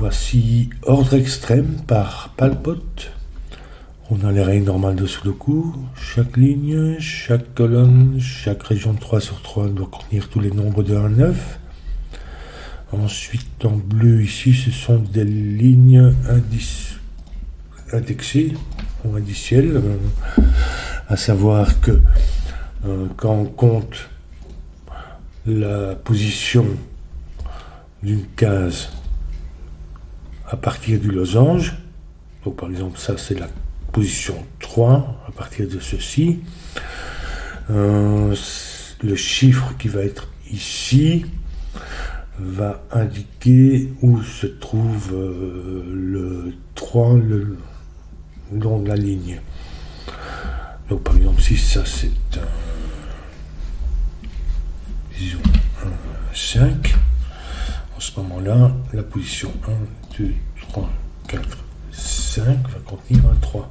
voici ordre extrême par Palpot. On a les règles normales de Sudoku. Chaque ligne, chaque colonne, chaque région de 3 sur 3 doit contenir tous les nombres de 1 à 9. Ensuite, en bleu, ici, ce sont des lignes indexées ou indicielles. À savoir que quand on compte la position d'une case à partir du losange, donc par exemple ça c'est la position 3 à partir de ceci, le chiffre qui va être ici va indiquer où se trouve le 3 le long de la ligne. Donc par exemple si ça c'est disons un 5, en ce moment-là la position 1, 2, 3, 4, 5 va contenir un 3.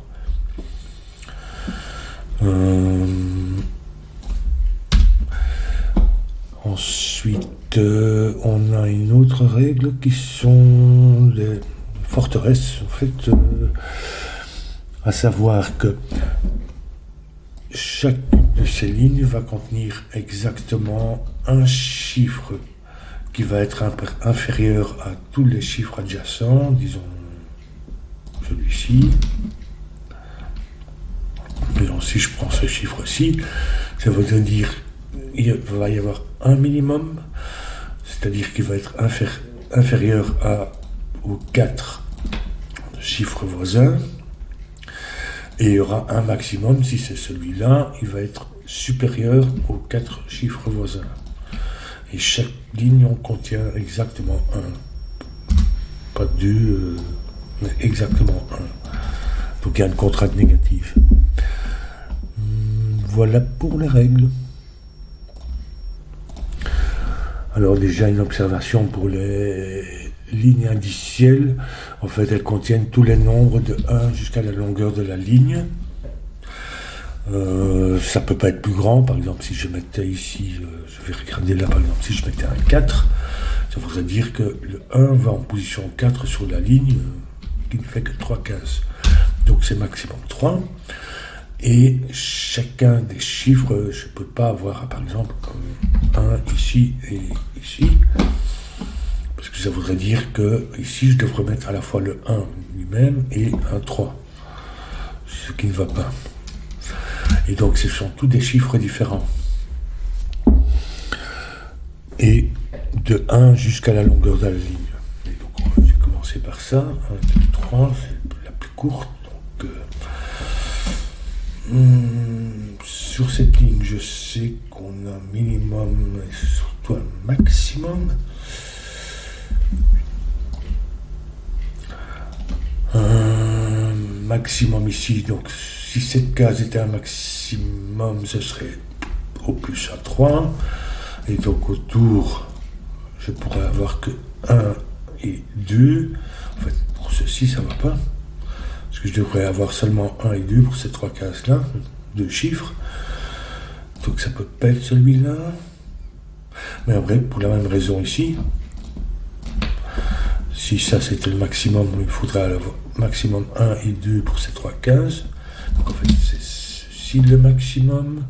Ensuite on a une autre règle qui sont les forteresses en fait, à savoir que chacune de ces lignes va contenir exactement un chiffre qui va être inférieur à tous les chiffres adjacents, disons celui-ci. Disons, si je prends ce chiffre-ci, ça veut dire qu'il va y avoir un minimum, c'est-à-dire qu'il va être inférieur aux 4 chiffres voisins. Et il y aura un maximum, si c'est celui-là, il va être supérieur aux 4 chiffres voisins. Et chaque ligne en contient exactement un. Pas 2, mais exactement un. Donc il y a une contrainte négative. Voilà pour les règles. Alors déjà une observation pour les lignes indicielles. En fait, elles contiennent tous les nombres de 1 jusqu'à la longueur de la ligne. Ça peut pas être plus grand. Par exemple, si je mettais ici, je vais regarder là, par exemple, si je mettais un 4, ça voudrait dire que le 1 va en position 4 sur la ligne, qui ne fait que 3 cases. Donc c'est maximum 3. Et chacun des chiffres, je ne peux pas avoir, par exemple, 1 ici et ici. Parce que ça voudrait dire que ici, je devrais mettre à la fois le 1 lui-même et un 3. Ce qui ne va pas. Et donc, ce sont tous des chiffres différents. Et de 1 jusqu'à la longueur de la ligne. Et donc, je vais commencer par ça. 1, 2, 3, c'est la plus courte. Donc, sur cette ligne, je sais qu'on a un minimum et surtout un maximum. Un maximum ici, donc si cette case était un maximum, ce serait au plus un 3. Et donc autour, je pourrais avoir que 1 et 2. En fait, pour ceci, ça ne va pas. Parce que je devrais avoir seulement 1 et 2 pour ces 3 cases-là, 2 chiffres. Donc ça peut pas être celui-là. Mais après, pour la même raison ici, si ça c'était le maximum, il faudrait avoir maximum 1 et 2 pour ces 3 cases. Donc en fait, c'est ceci le maximum.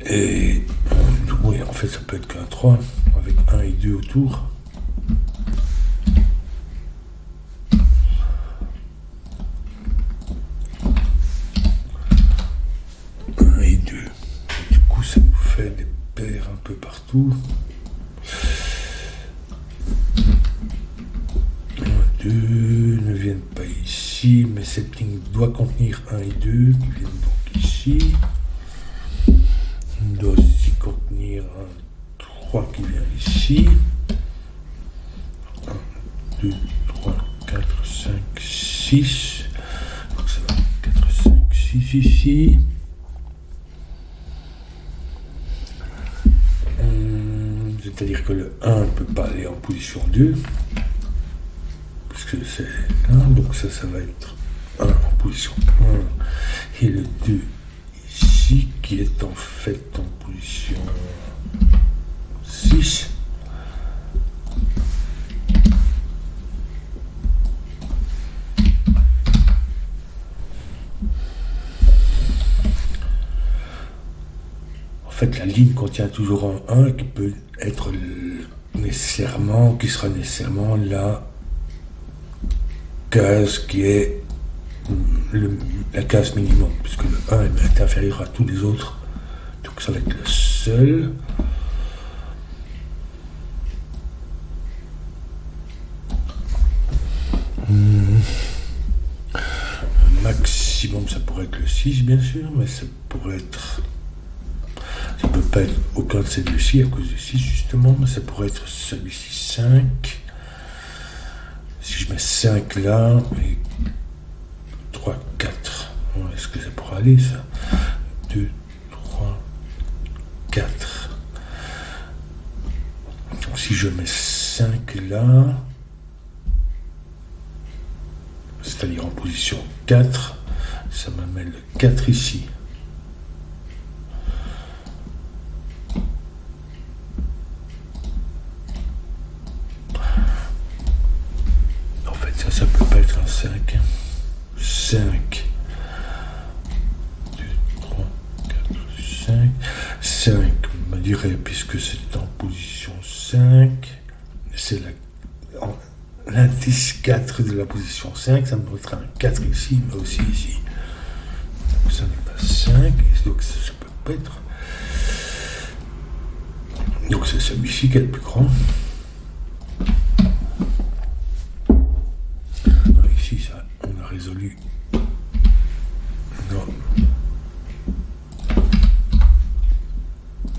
Et oui, en fait, ça peut être qu'un 3 avec 1 et 2 autour. Et 2. Du coup, ça nous fait des paires un peu partout. 1, 2 ne viennent pas ici, mais cette ligne doit contenir 1 et 2 qui viennent donc ici. Il doit aussi contenir un 3 qui vient ici. 1, 2, 3, 4, 5, 6. Donc ça va 4, 5, 6 ici. C'est-à-dire que le 1 ne peut pas aller en position 2, puisque c'est 1, donc ça va être 1 en position 1, et le 2 ici, qui est en fait en position 6. fait, la ligne contient toujours un 1 qui peut être nécessairement, qui sera nécessairement la case qui est la case minimum, puisque le 1 est inférieur à tous les autres. Donc ça va être le seul. Maximum, ça pourrait être le 6, bien sûr, mais ça pourrait être... Ça peut pas être aucun de ces deux-ci à cause du 6, justement, mais ça pourrait être celui-ci 5. Si je mets 5 là, et 3, 4. Est-ce que ça pourra aller, ça? 2, 3, 4. Donc si je mets 5 là, c'est-à-dire en position 4, ça m'amène le 4 ici. En fait, ça peut pas être un 5. 5. 2, 3, 4, 5. 5, me dirait, puisque c'est en position 5, c'est l'indice 4 de la position 5, ça me mettra un 4 ici, mais aussi ici. Donc ça n'est pas 5, donc ça peut pas être. Donc c'est celui-ci qui est le plus grand. Alors ici, ça, on a résolu. Non.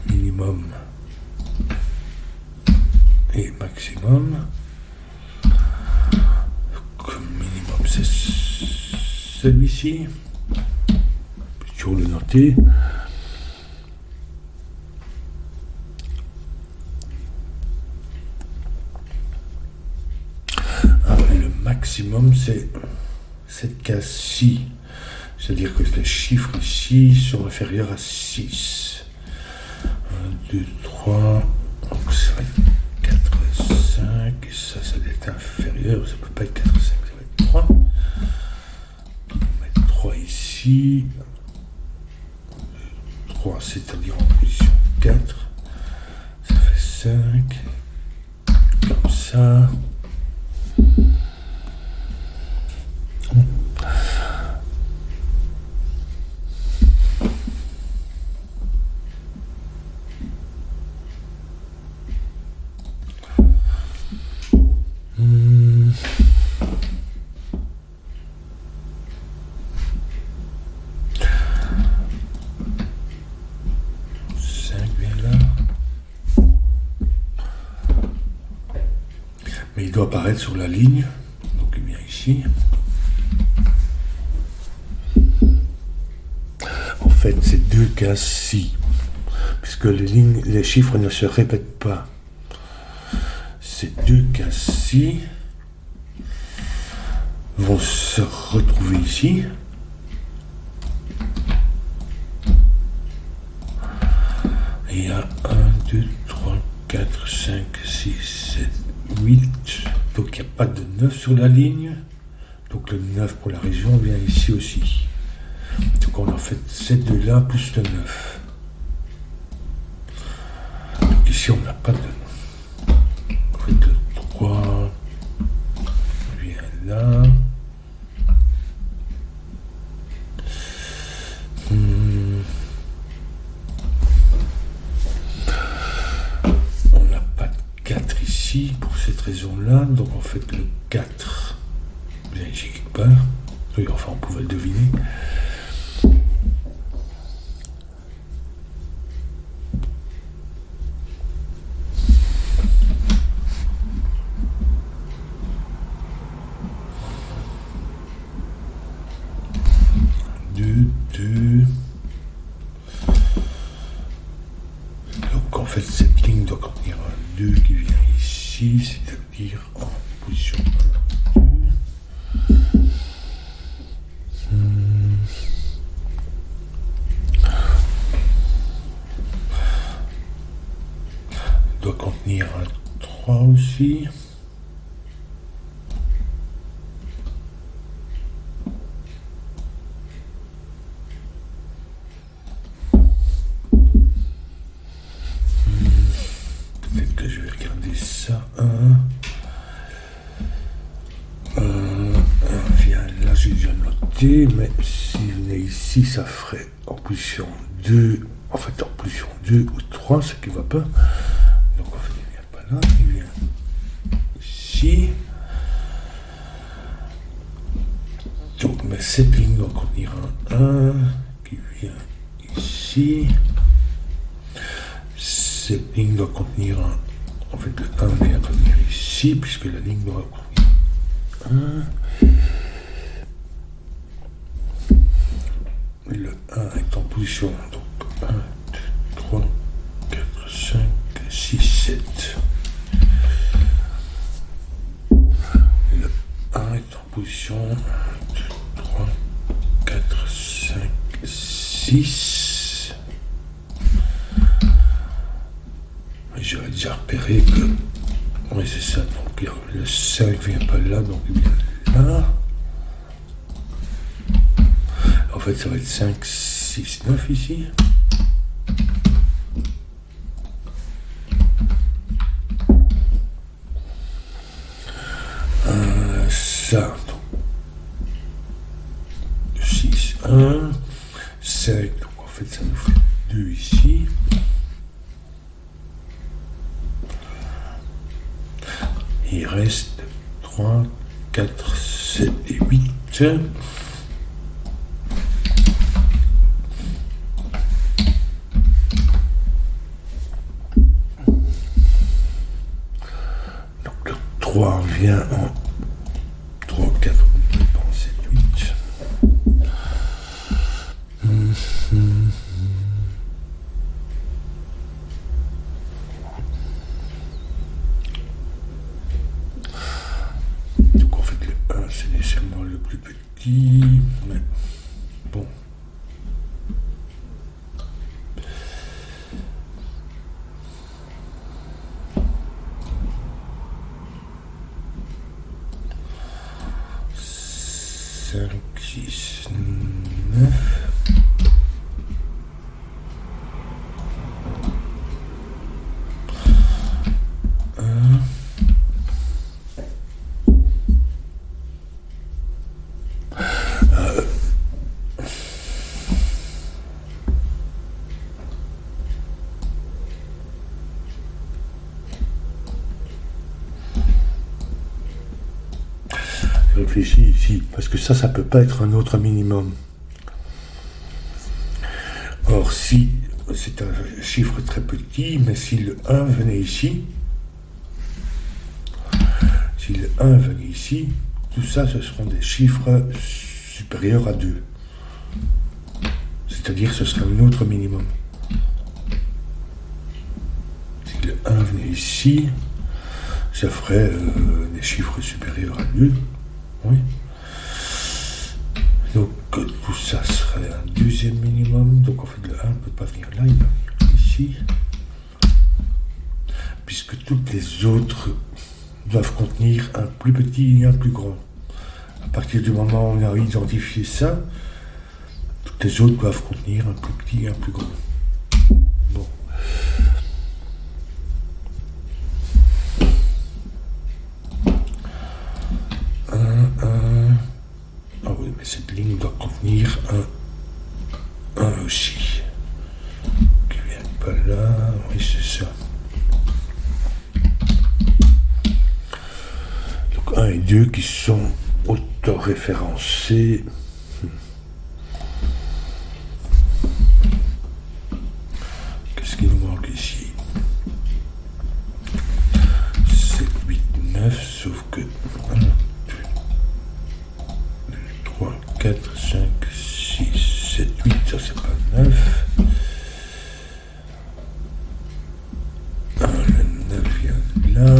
Minimum et maximum. Minimum, c'est celui-ci. Je vais toujours le noter. Le maximum, c'est cette case-ci. C'est-à-dire que les chiffres ici sont inférieurs à 6. 1, 2, 3. Donc ça va être 4, 5. Et ça doit être inférieur. Ça ne peut pas être 4, 5. Ça va être 3. On va mettre 3 ici. 3, c'est-à-dire en position 4. Ça fait 5. Comme ça. Mais il doit apparaître sur la ligne, donc il vient ici. En fait, c'est deux cases-ci, puisque les chiffres ne se répètent pas. Ces deux cases-ci vont se retrouver ici. Et il y a 1, 2, 3, 4, 5, 6, 7, 8. Donc il n'y a pas de 9 sur la ligne. Donc le 9 pour la région vient ici aussi. Donc on a fait ces deux-là plus le 9. Donc ici on n'a pas de... En fait le 3 vient là. On n'a pas de 4 ici pour cette raison-là. Donc en fait le 4 vient ici quelque part. Oui, enfin on pouvait le deviner. Donc en fait cette ligne doit contenir un 2 qui vient ici, c'est-à-dire en position 1, 2. Doit contenir un 3 aussi. répéter, mais s'il venait ici, ça ferait en position 2, en fait en position 2 ou 3, ce qui ne va pas. Donc en fait, il ne vient pas là, il vient ici. Donc, mais cette ligne doit contenir un 1 qui vient ici. Cette ligne doit contenir un. En fait, le 1 vient revenir ici, puisque la ligne doit contenir 1. Le 1 est en position, donc 1, 2, 3, 4, 5, 6, 7. Le 1 est en position 1, 2, 3, 4, 5, 6. J'aurais déjà repéré que. Oui, c'est ça. Donc le 5 ne vient pas là, donc il vient là. En fait, ça va être 5, 6, 9 ici. Ça, donc 6, 1, 5, donc en fait, ça nous fait 2 ici. Il reste 3, 4, 7 et 8. Donc le 3 vient en 3, 4, 7, 8. Donc en fait le 1 c'est nécessairement le plus petit, mais bon. Cinq, 6, 9. Je réfléchis ici, parce que ça peut pas être un autre minimum. Or, si c'est un chiffre très petit, mais si le 1 venait ici, tout ça, ce seront des chiffres supérieurs à 2. C'est-à-dire ce serait un autre minimum. Si le 1 venait ici, ça ferait des chiffres supérieurs à 2. Oui. Donc tout ça serait un deuxième minimum. Donc en fait le 1 ne peut pas venir là, il va venir ici. Puisque toutes les autres doivent contenir un plus petit et un plus grand. À partir du moment où on a identifié ça, toutes les autres doivent contenir un plus petit et un plus grand. Bon. Ah oui, mais cette ligne doit contenir un aussi. Qui vient pas là, oui c'est ça. Donc 1 et 2 qui sont autoréférencés. Qu'est-ce qu'il nous manque ici? 7, 8, 9, sauf que 1, 2, 3, 4, 5, 6, 7, 8, ça c'est pas 9. Le 9 vient de là.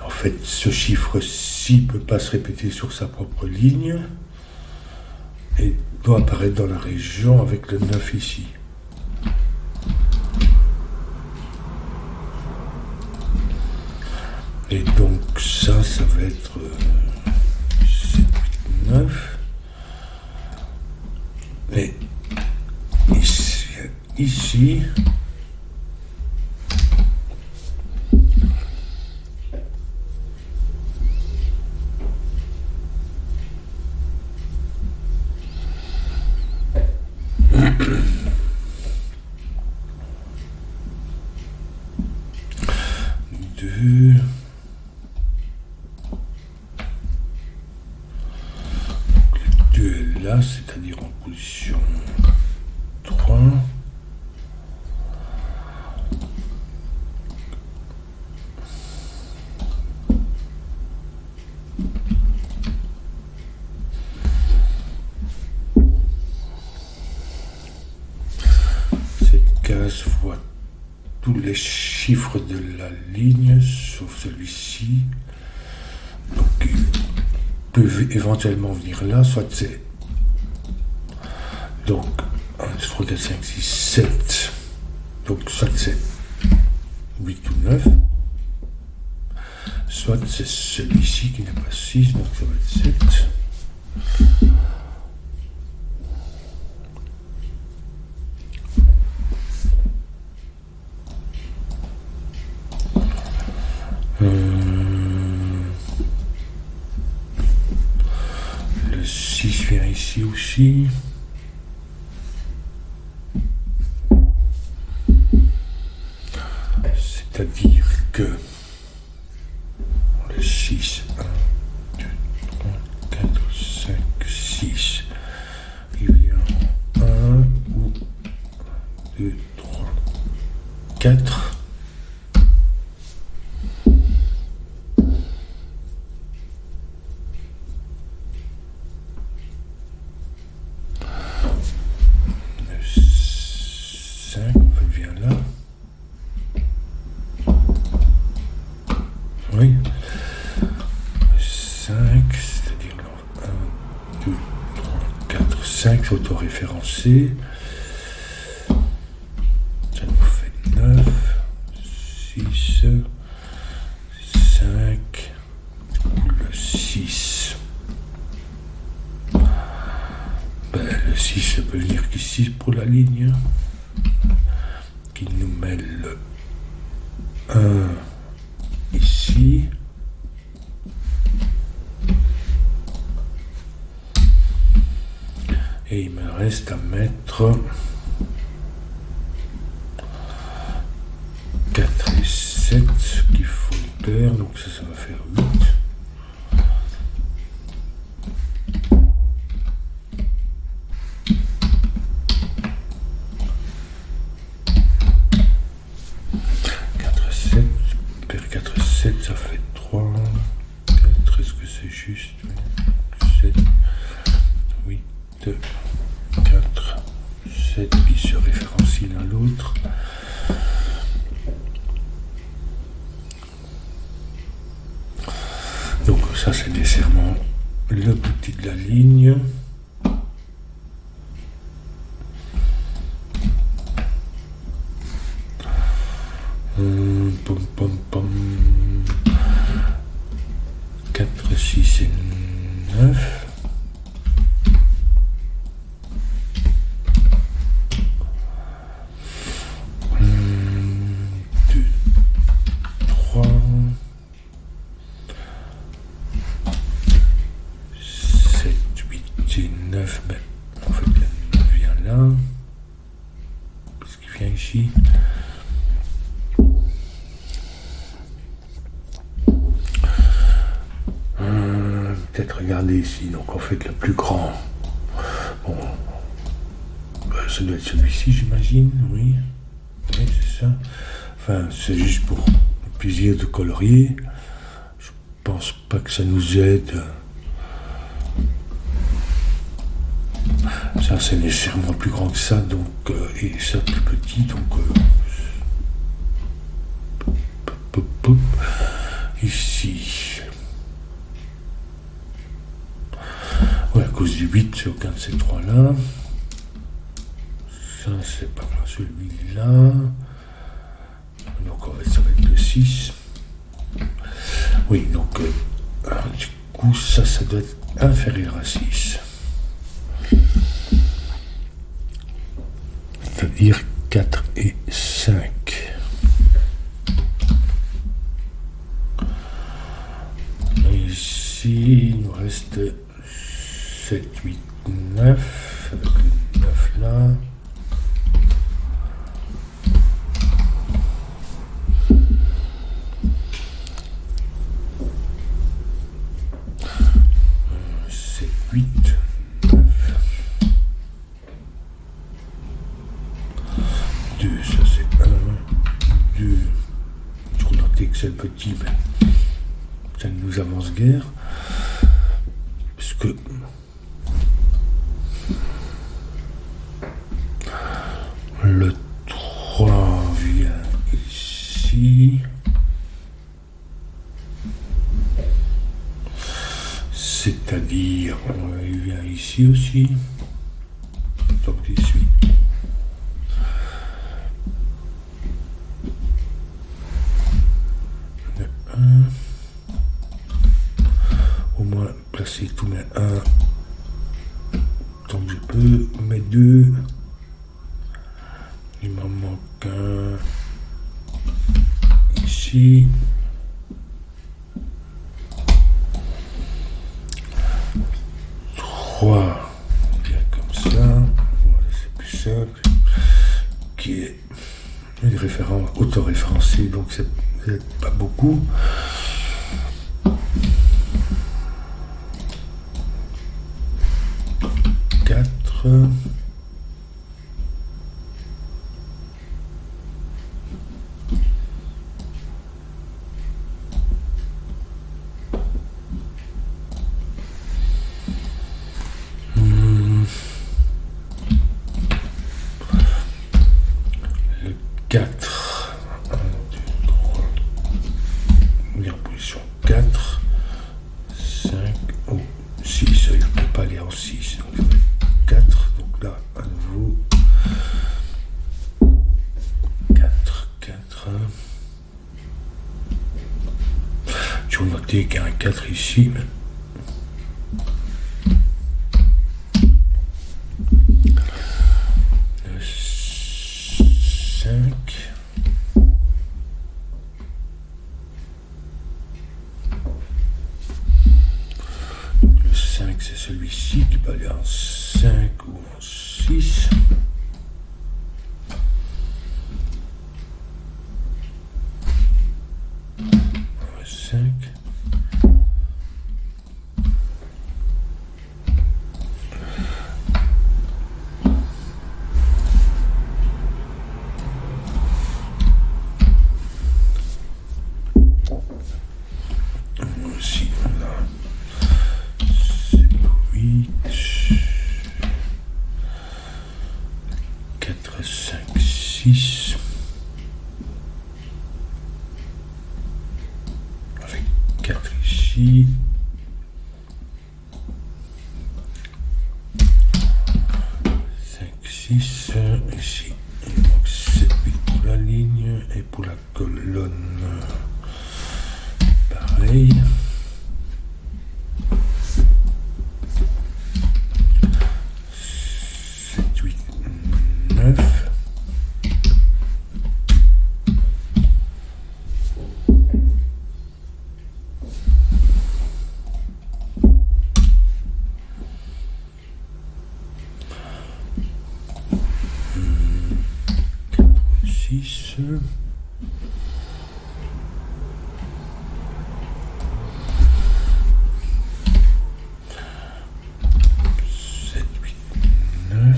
En fait, ce chiffre-ci ne peut pas se répéter sur sa propre ligne et doit apparaître dans la région avec le 9 ici. Et donc ça va être 7, 8, 9. Et ici vu. Donc, le 2 est là, c'est-à-dire en position 3. Cette case voit tous les chiffres de la ligne, sauf celui-ci. Donc, ils peuvent éventuellement venir là, soit c'est... Donc, 1, 2, 3, 4, 5, 6, 7. Donc, soit c'est 8 ou 9. Soit c'est celui-ci qui n'est pas 6, donc ça va être 7. Le 6 vient ici aussi. C'est-à-dire que le 6, 1, 2, 3, 4, 5, 6, il vient en 1 ou 2, 3, 4. Oui. 5, c'est-à-dire 1, 2, 3, 4, 5 autoréférencés. Ça nous fait 9, 6, 5, le 6. Le 6, ça peut venir qu'ici pour la ligne. Qui nous met le 1 ici. Et il me reste à mettre 4 et 7 qu'il faut pair, donc ça va faire 8. Ça fait 3, 4, est-ce que c'est juste 7, 8, 4, 7 qui se référencient l'un l'autre. Donc ça c'est nécessairement le boutique de la ligne. Pom pom pom. 4, 6 et 9. Deux, 3. 7, 8 et 9. Ben, en fait, la 9 vient là. Qu'est-ce qui vient ici? Peut-être regarder ici, donc en fait le plus grand, bon, ça doit être celui-ci j'imagine, oui, c'est ça, enfin c'est juste pour le plaisir de colorier, je pense pas que ça nous aide, ça c'est nécessairement plus grand que ça, donc, et ça plus petit, donc, ici. Ouais, à cause du 8, c'est aucun de ces trois-là. Ça, c'est pas celui-là. Donc, ça va être le 6. Oui, donc, du coup, ça doit être inférieur à 6. C'est-à-dire 4 et 5. Ici, il nous reste 7, 8, 9, avec le 9 là. petit, mais ça ne nous avance guère, puisque le 3 vient ici, c'est-à-dire il vient ici aussi, donc j'y suis. Le 1, au moins placer tous mes 1 tant que je peux, mes 2, il m'en manque un ici. 3, bien comme ça, voilà, c'est plus simple, qui est une référence autoréférencée, donc c'est pas beaucoup. Le 4, 1, 2, 3, on est en position 4, 5, oh, 6, il ne peut pas aller en 6, donc 4, donc là, à nouveau, 4, 4, je vais noter qu'il y a un 4 ici, mais le 5, le 5 c'est celui-ci qui peut aller en 5 ou en 6. Le 5. Ici, on a 8, 4, 5, 6, avec 4 ici, 5, 6, ici, il manque 7, 8 pour la ligne, et pour la colonne, pareil. 7, 8, 9. Six. 7, 8, 9.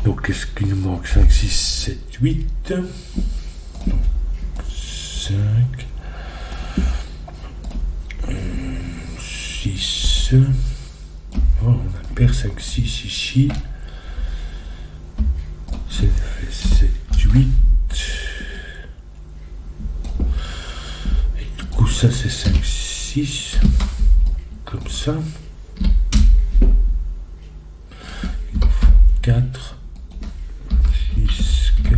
Donc, qu'est-ce qu'il nous manque? 5, 6, 7, 8. 5. 6. Oh, on a perd 5, 6 ici. Ça fait 7, 8. Et du coup, ça, c'est 5, 6. Comme ça. Il nous faut 4. 6, 4,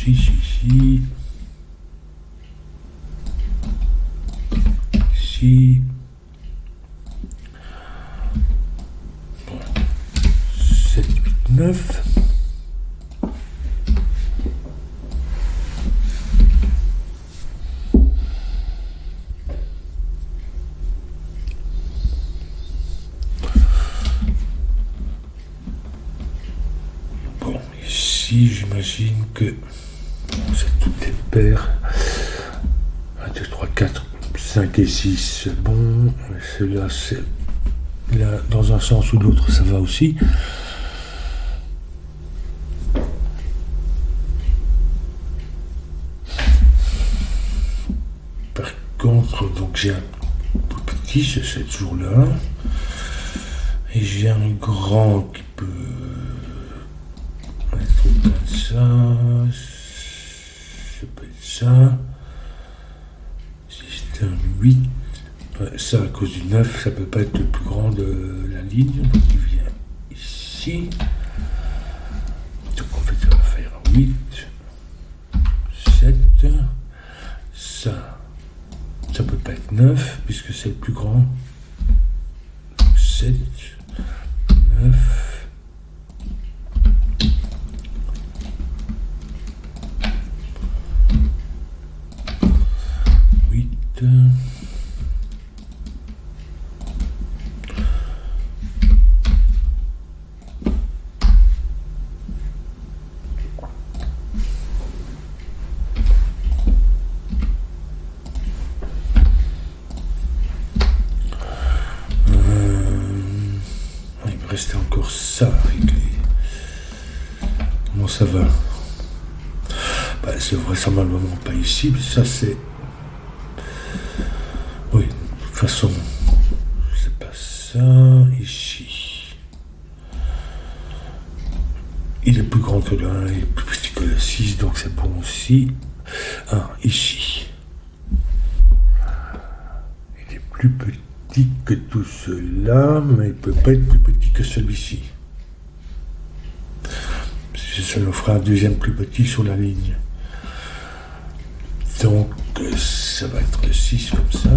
6 ici, ici, bon. 7, 8, 9, ici, j'imagine que c'est toutes les paires. 1, 2, 3, 4, 5 et 6, c'est bon. Celui-là, c'est là, dans un sens ou l'autre, ça va aussi. Par contre, donc j'ai un plus petit, c'est toujours là. Et j'ai un grand qui peut être comme ça. Ça peut être ça. Si c'est un 8, ça à cause du 9, ça peut pas être le plus grand de la ligne. Donc il vient ici. Donc en fait, ça va faire 8, 7. Ça peut pas être 9, puisque c'est le plus grand. 7, 9. Il me restait encore ça à régler. Comment ça va? C'est vraisemblablement pas ici, mais ça c'est... Oui, de toute façon, c'est pas ça, ici. Il est plus grand que le 1, il est plus petit que le 6, donc c'est bon aussi. Ici. Il est plus petit que tout cela, mais il peut pas être plus petit que celui-ci. Ça nous fera un deuxième plus petit sur la ligne. Donc, ça va être le 6 comme ça.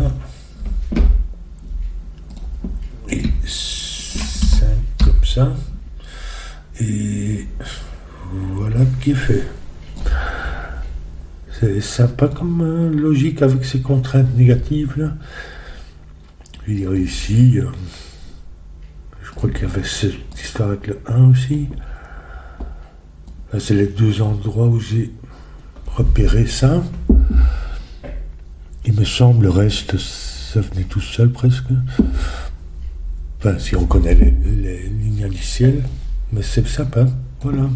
Et 5 comme ça. Et voilà qui est fait. C'est sympa comme logique avec ces contraintes négatives là. Je dirais ici, je crois qu'il y avait cette histoire avec le 1 aussi. Là, c'est les deux endroits où j'ai repéré ça. Il me semble, le reste, ça venait tout seul presque. Enfin, si on connaît les lignes indicielles, mais c'est sympa, voilà.